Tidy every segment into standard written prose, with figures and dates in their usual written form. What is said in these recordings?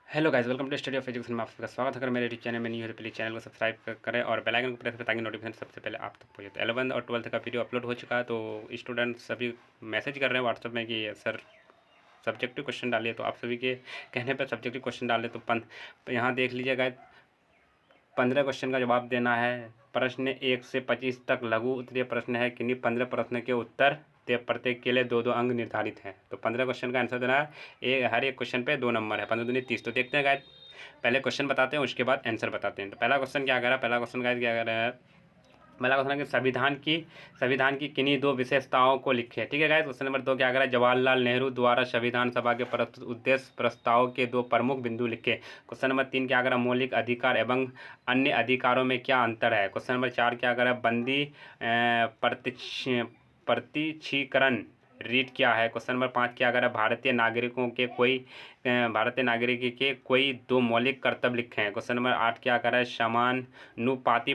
Hello guys, welcome to study of education में आप सबका स्वागत है। अगर मेरे यूट्यूब चैनल में नहीं है तो प्लीज़ चैनल को सब्सक्राइब करें और बेल आइकन को प्रेस करें ताकि नोटिफिकेशन सबसे पहले आप तक पहुंचे। तो 11 और 12 का वीडियो अपलोड हो चुका है, तो स्टूडेंट सभी मैसेज कर रहे हैं व्हाट्सएप में कि सर सब्जेक्टिव क्वेश्चन डालिए। तो आप सभी के कहने पर सब्जेक्टिव क्वेश्चन डाले। तो यहाँ देख लीजिए गाइस, 15 क्वेश्चन का जवाब देना है। प्रश्न 1 से 25 तक लघु उत्तरीय प्रश्न है। किन्हीं 15 प्रश्न के उत्तर प्रत्येक के लिए 2-2 अंक निर्धारित हैं। तो 15 क्वेश्चन का आंसर देना है। हर एक क्वेश्चन पे 2 नंबर है। 15 दूनी 30। तो देखते हैं गाइस, पहले क्वेश्चन बताते हैं, उसके बाद आंसर बताते हैं। तो पहला क्वेश्चन क्या कर रहा है, पहला क्वेश्चन गाइस क्या कर रहा है, पहला क्वेश्चन है कि संविधान की किन्हीं 2 विशेषताओं को लिखे। ठीक है गाइस। क्वेश्चन नंबर 2 क्या कर रहा है, जवाहरलाल नेहरू द्वारा संविधान सभा के प्रस्तुत उद्देश्य प्रस्ताव के 2 प्रमुख बिंदु लिखे। क्वेश्चन नंबर 3 क्या कर रहा है, मौलिक अधिकार एवं अन्य अधिकारों में क्या अंतर है। क्वेश्चन नंबर 4 क्या कर रहा है, बंदी प्रत्यक्षीकरण रीट क्या है। क्वेश्चन नंबर 5 क्या कर रहा है, भारतीय नागरिक के कोई 2 मौलिक कर्तव्य लिखे हैं। क्वेश्चन नंबर 8 क्या कर रहा है, समानुपाती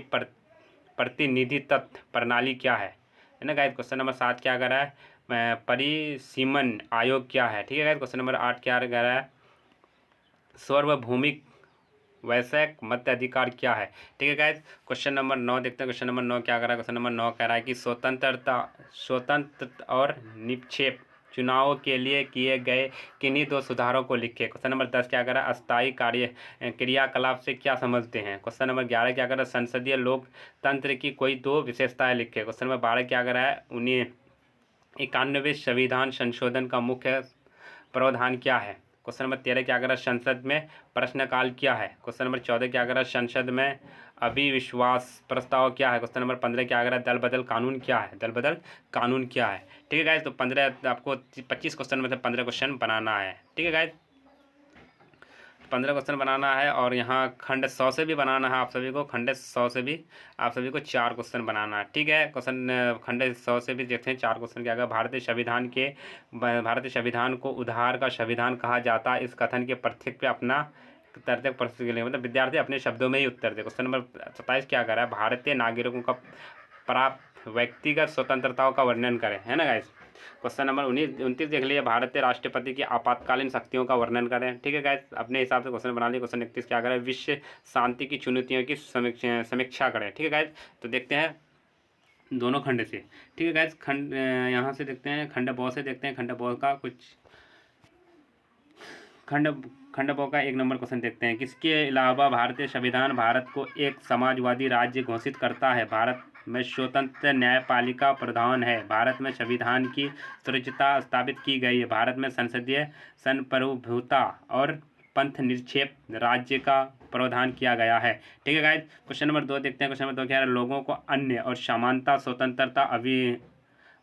प्रतिनिधित्व प्रणाली क्या है ना गाइस। क्वेश्चन नंबर 7 क्या कर रहा है, परिसीमन आयोग क्या है। ठीक है गाइस। क्वेश्चन नंबर 8 क्या कर रहा है, सार्वभौमिक वैश्विक मताधिकार क्या है। ठीक है गाइस। क्वेश्चन नंबर 9 देखते हैं। क्वेश्चन नंबर 9 क्या कर रहा है, क्वेश्चन नंबर 9 कह रहा है कि स्वतंत्र और निष्पक्ष चुनाव के लिए किए गए किन्हीं 2 सुधारों को लिखे। क्वेश्चन नंबर 10 क्या कर रहा है, अस्थायी क्रियाकलाप से क्या समझते हैं। क्वेश्चन नंबर 11 क्या कर रहा है, संसदीय लोकतंत्र की कोई 2 विशेषताएं लिखे। क्वेश्चन नंबर 12 क्या कर रहा है, 91वें संविधान संशोधन का मुख्य प्रावधान क्या है। क्वेश्चन नंबर 13 क्या कर रहा है, संसद में प्रश्नकाल क्या है। क्वेश्चन नंबर 14 क्या कर रहा है, संसद में अविश्वास प्रस्ताव क्या है। क्वेश्चन नंबर 15 क्या कर रहा है, दल बदल कानून क्या है। ठीक है गाइस। तो 15 आपको 25 क्वेश्चन में से 15 क्वेश्चन बनाना है। ठीक है गाइस, 15 क्वेश्चन बनाना है। और यहाँ खंड 100 से भी बनाना है आप सभी को, खंड 100 से भी आप सभी को 4 क्वेश्चन बनाना है। ठीक है। क्वेश्चन खंड 100 से भी देखते हैं 4 क्वेश्चन क्या होगा। भारतीय संविधान को उधार का संविधान कहा जाता है, इस कथन के प्रत्येक पे अपना तर्क प्रस्तुत के लिए मतलब विद्यार्थी अपने शब्दों में ही उत्तर दे। क्वेश्चन नंबर 27 क्या कर रहा है, भारतीय नागरिकों का प्राप्त व्यक्तिगत स्वतंत्रताओं का वर्णन करें, है ना गाइस। क्वेश्चन नंबर 29 देख लीजिए, भारतीय राष्ट्रपति की आपातकालीन शक्तियों का वर्णन करें। ठीक है गाइस, अपने हिसाब से क्वेश्चन बना लिए। क्वेश्चन 31 क्या करें, विश्व शांति की चुनौतियों की समीक्षा करें। ठीक है गाइस। तो देखते हैं दोनों खंड से। ठीक है गाइस, खंड यहाँ से देखते हैं, खंड ब से देखते हैं। खंड ब का कुछ खंड खंड ब का 1 नंबर क्वेश्चन देखते हैं। किसके अलावा भारतीय संविधान भारत को एक समाजवादी राज्य घोषित करता है। भारत में स्वतंत्र न्यायपालिका प्रधान है। भारत में संविधान की सर्वोच्चता स्थापित की गई है। भारत में संसदीय संप्रभुता और पंथ निरपेक्ष राज्य का प्रावधान किया गया है। ठीक है गाइस। क्वेश्चन नंबर 2 देखते हैं। क्वेश्चन नंबर 2 क्या है, लोगों को अन्य और समानता स्वतंत्रता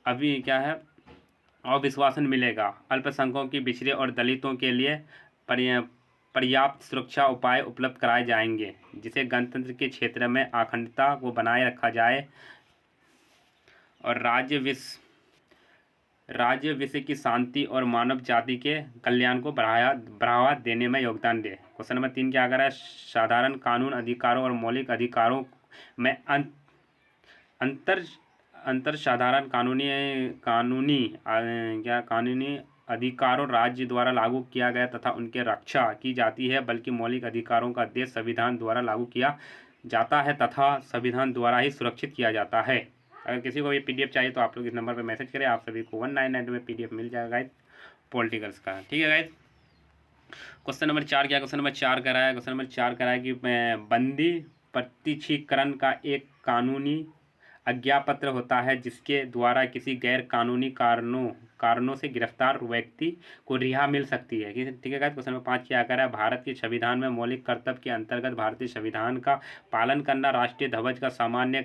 अभी क्या है, अविश्वासन मिलेगा। अल्पसंख्यकों की पिछड़े और दलितों के लिए पर्याप्त सुरक्षा उपाय उपलब्ध कराए जाएंगे, जिसे गणतंत्र के क्षेत्र में अखंडता को बनाए रखा जाए और राज्य विश्व की शांति और मानव जाति के कल्याण को बढ़ावा देने में योगदान दे। क्वेश्चन नंबर 3 क्या कर रहा है, साधारण कानून अधिकारों और मौलिक अधिकारों में अंतर साधारण कानूनी अधिकारों राज्य द्वारा लागू किया गया तथा उनके रक्षा की जाती है, बल्कि मौलिक अधिकारों का देश संविधान द्वारा लागू किया जाता है तथा संविधान द्वारा ही सुरक्षित किया जाता है। अगर किसी को ये PDF चाहिए तो आप लोग इस नंबर पर मैसेज करें, आप सभी को 1992 में PDF मिल जाएगा गाइस, पॉलिटिकल्स का। ठीक है गाइस। क्वेश्चन नंबर 4 क्या, क्वेश्चन नंबर 4 करा है, क्वेश्चन नंबर 4 करा है कि बंदी प्रत्यक्षीकरण का एक कानूनी आज्ञापत्र होता है जिसके द्वारा किसी गैर कानूनी कारणों से गिरफ्तार व्यक्ति को रिहा मिल सकती है। ठीक है गाइस। क्वेश्चन नंबर 5 क्या कर रहा है, भारत के संविधान में मौलिक कर्तव्य के अंतर्गत भारतीय संविधान का पालन करना, राष्ट्रीय ध्वज का सामान्य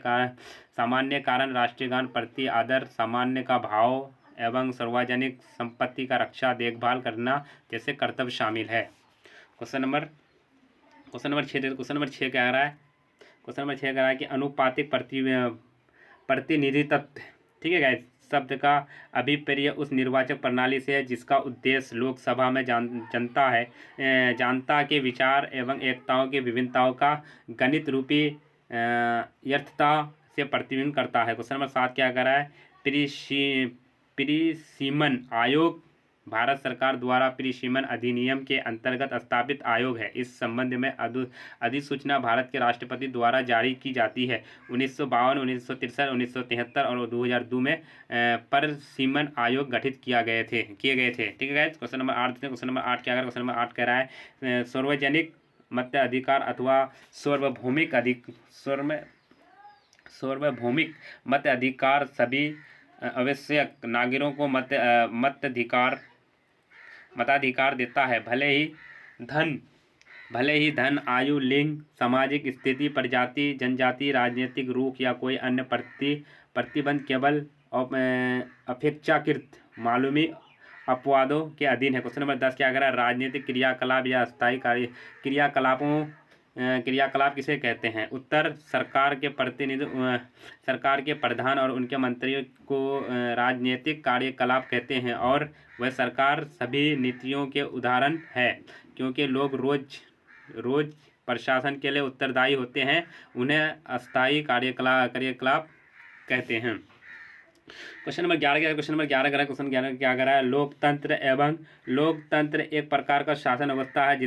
कारण, राष्ट्रीय गान प्रति आदर, सामान्य का भाव एवं सार्वजनिक संपत्ति का रक्षा देखभाल करना जैसे कर्तव्य शामिल है। क्वेश्चन नंबर 6 क्या आ रहा है, क्वेश्चन नंबर 6 कह रहा है कि अनुपातिक प्रतिनिधित्व, ठीक है गाइस, शब्द का अभिप्राय उस निर्वाचक प्रणाली से है जिसका उद्देश्य लोकसभा में जनता के विचार एवं एकताओं की विभिन्नताओं का गणित रूपी यथार्थता से प्रतिबिंब करता है। क्वेश्चन नंबर 7 क्या कर रहा है, परिसीमन आयोग भारत सरकार द्वारा परिसीमन अधिनियम के अंतर्गत स्थापित आयोग है। इस संबंध में अधिसूचना भारत के राष्ट्रपति द्वारा जारी की जाती है। 1952, 1963, 1973 और 2002 में परिसीमन आयोग गठित किए गए थे। ठीक है गाइस, क्वेश्चन नंबर 8 देखते हैं। क्वेश्चन नंबर 8 क्या कह रहा है? क्वेश्चन नंबर 8 कह रहा है सार्वजनिक मताधिकार अथवा सार्वभौमिक मताधिकार सभी आवश्यक नागरिकों को मताधिकार देता है, भले ही धन, आयु, लिंग, सामाजिक स्थिति, प्रजाति, जनजाति, राजनीतिक रूख या कोई अन्य प्रतिबंध केवल अपेक्षाकृत मामूली अपवादों के अधीन है। क्वेश्चन नंबर 10 क्या कह रहा है? राजनीतिक क्रियाकलाप या अस्थायी क्रियाकलाप किसे कहते हैं? उत्तर, सरकार के प्रधान और उनके मंत्रियों को राजनीतिक कार्यकलाप कहते हैं और वह सरकार सभी नीतियों के उदाहरण है। क्योंकि लोग रोज प्रशासन के लिए उत्तरदायी होते हैं, उन्हें अस्थायी कार्यकलाप कहते हैं। क्वेश्चन नंबर 11 क्या है? क्वेश्चन नंबर 11 क्वेश्चन 11 क्या कर रहा है? लोकतंत्र एक प्रकार का शासन व्यवस्था है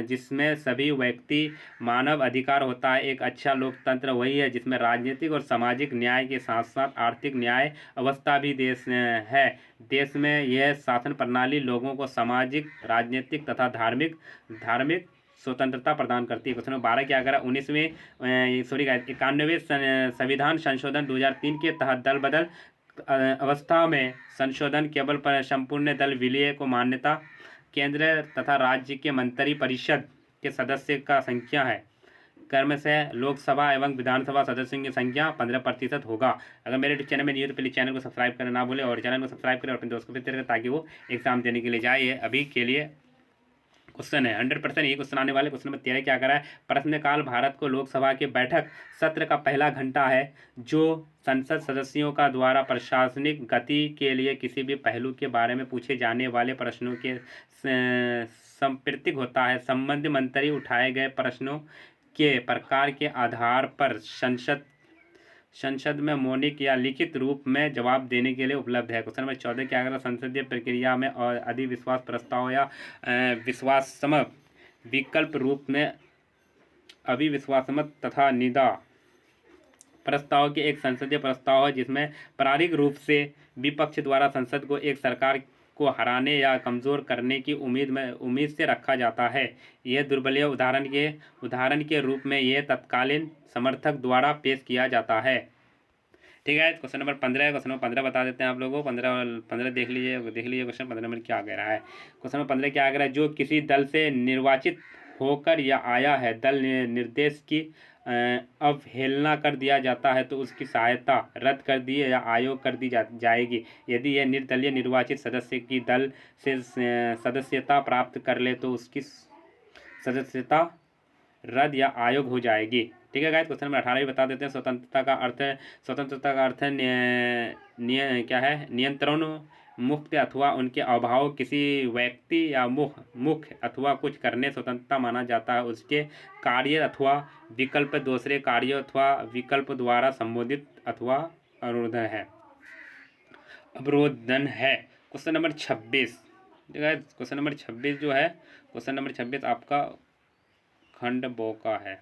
जिसमें सभी व्यक्ति मानव अधिकार होता है। एक अच्छा लोकतंत्र वही है जिसमें राजनीतिक और सामाजिक न्याय के साथ साथ आर्थिक न्याय अवस्था भी है। देश में यह शासन प्रणाली लोगों को सामाजिक, राजनीतिक तथा धार्मिक स्वतंत्रता प्रदान करती है। क्वेश्चन नंबर 12 क्या करा? 91वें संविधान संशोधन 2003 के तहत दल बदल अवस्था में संशोधन केवल पर संपूर्ण दल विलय को मान्यता। केंद्र तथा राज्य के मंत्री परिषद के सदस्य का संख्या है क्रम से लोकसभा एवं विधानसभा सदस्यों की संख्या 15% होगा। अगर मेरे चैनल में नहीं हो तो प्लीज़ चैनल को सब्सक्राइब करना ना भूलें और चैनल को सब्सक्राइब करें और अपने दोस्त को भी शेयर करें ताकि वो एग्जाम देने के लिए जाए। अभी के लिए क्वेश्चन है 100% ये क्वेश्चन आने वाले। क्वेश्चन नंबर 13 क्या करा है? प्रश्नकाल भारत को लोकसभा के बैठक सत्र का पहला घंटा है जो संसद सदस्यों का द्वारा प्रशासनिक गति के लिए किसी भी पहलू के बारे में पूछे जाने वाले प्रश्नों के संप्रतीक होता है। संबंधित मंत्री उठाए गए प्रश्नों के प्रकार के आधार पर संसद में मौखिक या लिखित रूप में जवाब देने के लिए उपलब्ध है। क्वेश्चन नंबर 14 क्या करें? संसदीय प्रक्रिया में और अधिविश्वास प्रस्ताव या विश्वासमत विकल्प रूप में अविश्वासमत तथा निंदा प्रस्ताव के एक संसदीय प्रस्ताव है जिसमें प्रारंभिक रूप से विपक्ष द्वारा संसद को एक सरकार को हराने या कमज़ोर करने की उम्मीद से रखा जाता है। यह दुर्बल उदाहरण के रूप में यह तत्कालीन समर्थक द्वारा पेश किया जाता है। ठीक है, क्वेश्चन नंबर 15 है। क्वेश्चन नंबर 15 बता देते हैं आप लोगों को। 15 देख लीजिए क्वेश्चन 15 नंबर क्या कह रहा है? क्वेश्चन नंबर 15 क्या कह रहा है? जो किसी दल से निर्वाचित होकर या आया है, दल निर्देश की अवहेलना कर दिया जाता है तो उसकी सहायता रद्द कर दी या आयोग कर दी जाएगी। यदि यह निर्दलीय निर्वाचित सदस्य की दल से सदस्यता प्राप्त कर ले तो उसकी सदस्यता रद्द या आयोग हो जाएगी। ठीक है गाइस, क्वेश्चन नंबर 18 भी बता देते हैं। स्वतंत्रता का अर्थ क्या है? नियंत्रण मुक्त अथवा उनके अभाव किसी व्यक्ति या मुख्य अथवा कुछ करने स्वतंत्रता माना जाता है। उसके कार्य अथवा विकल्प दूसरे कार्य अथवा विकल्प द्वारा संबोधित अथवा अवरोधन है। क्वेश्चन नंबर 26 ठीक है। क्वेश्चन नंबर 26 जो है, क्वेश्चन नंबर 26 आपका खंड बो का है।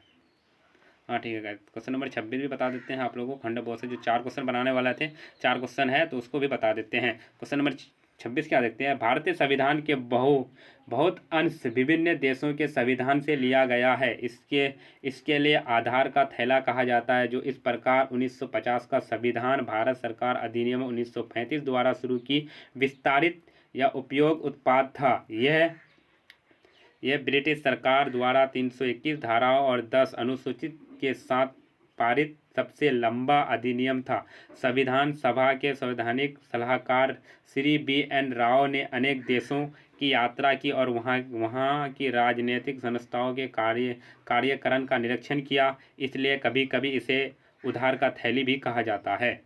हाँ ठीक है गाइस, क्वेश्चन नंबर 26 भी बता देते हैं आप लोगों को। खंड बो से जो 4 क्वेश्चन बनाने वाले थे, 4 क्वेश्चन है तो उसको भी बता देते हैं। क्वेश्चन नंबर 26 क्या देखते हैं? भारतीय संविधान के बहुत अंश विभिन्न देशों के संविधान से लिया गया है। इसके लिए आधार का थैला कहा जाता है। जो इस प्रकार 1950 का संविधान भारत सरकार अधिनियम 1935 द्वारा शुरू की विस्तारित या उपयोग उत्पाद था। यह ब्रिटिश सरकार द्वारा 321 धाराओं और 10 अनुसूचित के साथ पारित सबसे लंबा अधिनियम था। संविधान सभा के संवैधानिक सलाहकार श्री BN राव ने अनेक देशों की यात्रा की और वहाँ की राजनीतिक संस्थाओं के कार्यकरण का निरीक्षण किया। इसलिए कभी कभी इसे उधार का थैली भी कहा जाता है।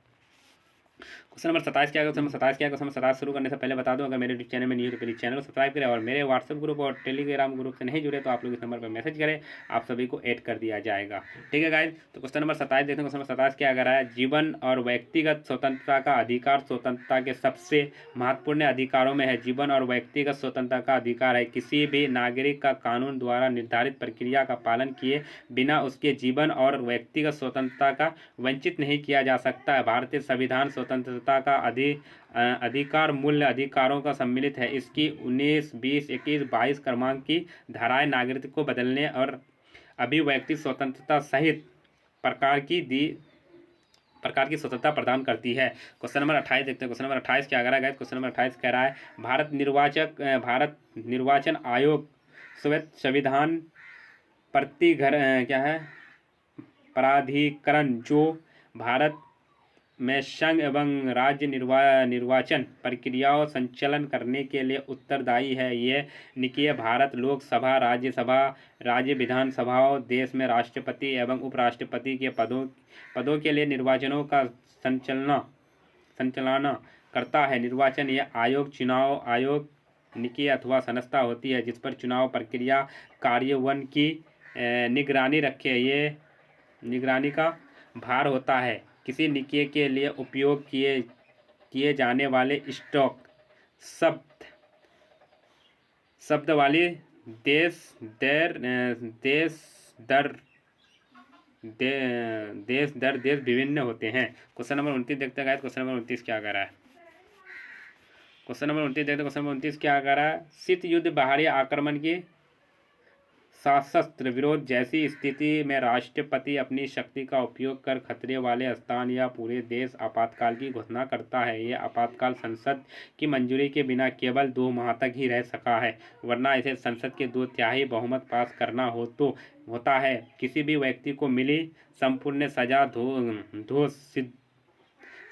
क्वेश्चन नंबर 27 क्या है? क्वेश्चन नंबर 27 क्या है? क्वेश्चन नंबर 27 शुरू करने से पहले बता दूं, अगर मेरे यूट्यूब चैनल में नहीं हो तो प्लीज़ चैनल को सब्सक्राइब करें और मेरे व्हाट्सएप ग्रुप और टेलीग्राम ग्रुप से नहीं जुड़े तो आप लोग इस नंबर पर मैसेज करें, आप सभी को ऐड कर दिया जाएगा। ठीक है गाइज, तो क्वेश्चन नंबर 27 देखते हैं। क्वेश्चन नंबर 27 क्या कह रहा है? जीवन और व्यक्तिगत स्वतंत्रता का अधिकार स्वतंत्रता के सबसे महत्वपूर्ण अधिकारों में है। जीवन और व्यक्तिगत स्वतंत्रता का अधिकार है। किसी भी नागरिक का कानून द्वारा निर्धारित प्रक्रिया का पालन किए बिना उसके जीवन और व्यक्तिगत स्वतंत्रता का वंचित नहीं किया जा सकता है। भारतीय संविधान स्वतंत्रता का अधिकार मूल्य अधिकारों का सम्मिलित है। इसकी 19, 20, 21, 22 क्रमांक की धाराएं नागरिक को बदलने और अभिव्यक्ति स्वतंत्रता सहित प्रकार की स्वतंत्रता प्रदान करती है। क्वेश्चन नंबर 28 देखते हैं। क्वेश्चन नंबर 28 क्या कह रहा है? क्वेश्चन नंबर 28 कह रहा है भारत निर्वाचन आयोग संविधान प्राधिकरण जो भारत में संघ एवं राज्य निर्वाचन प्रक्रियाओं संचालन करने के लिए उत्तरदायी है। ये निकाय भारत लोकसभा, राज्यसभा, राज्य विधानसभाओं, देश में राष्ट्रपति एवं उपराष्ट्रपति के पदों के लिए निर्वाचनों का संचालन करता है। निर्वाचन यह आयोग चुनाव आयोग निकाय अथवा संस्था होती है जिस पर चुनाव प्रक्रिया कार्यान्वयन की निगरानी का भार होता है। किसी निकाय के लिए उपयोग किए जाने वाले स्टॉक शब्द वाली देश दर देश विभिन्न होते हैं। क्वेश्चन नंबर 29 देखते हैं। क्वेश्चन नंबर 29 क्या कह रहा है? क्वेश्चन नंबर 29 देखते हैं। क्वेश्चन नंबर 29 क्या कह रहा है? शीत युद्ध, बाहरी आक्रमण की सशस्त्र विरोध जैसी स्थिति में राष्ट्रपति अपनी शक्ति का उपयोग कर खतरे वाले स्थान या पूरे देश आपातकाल की घोषणा करता है। यह आपातकाल संसद की मंजूरी के बिना केवल 2 माह तक ही रह सका है, वरना इसे संसद के 2/3 बहुमत पास करना होता है। किसी भी व्यक्ति को मिली संपूर्ण सजा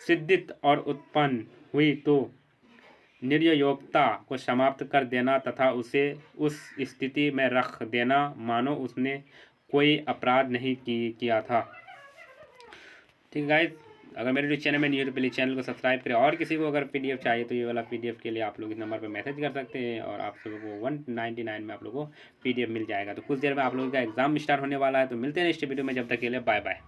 सिद्धित और उत्पन्न हुई तो निर्योग्यता को समाप्त कर देना तथा उसे उस स्थिति में रख देना मानो उसने कोई अपराध नहीं किया था। ठीक है गाइस, अगर मेरे यूट्यूब चैनल में नहीं हो तो प्लीज़ चैनल को सब्सक्राइब करें और किसी को अगर पीडीएफ चाहिए तो ये वाला पीडीएफ के लिए आप लोग इस नंबर पर मैसेज कर सकते हैं और आप लोगों को 199 में आप लोगों को पीडीएफ मिल जाएगा। तो कुछ देर में आप लोगों का एग्जाम स्टार्ट होने वाला है, तो मिलते हैं नेक्स्ट वीडियो में। जब तक के लिए बाय बाय।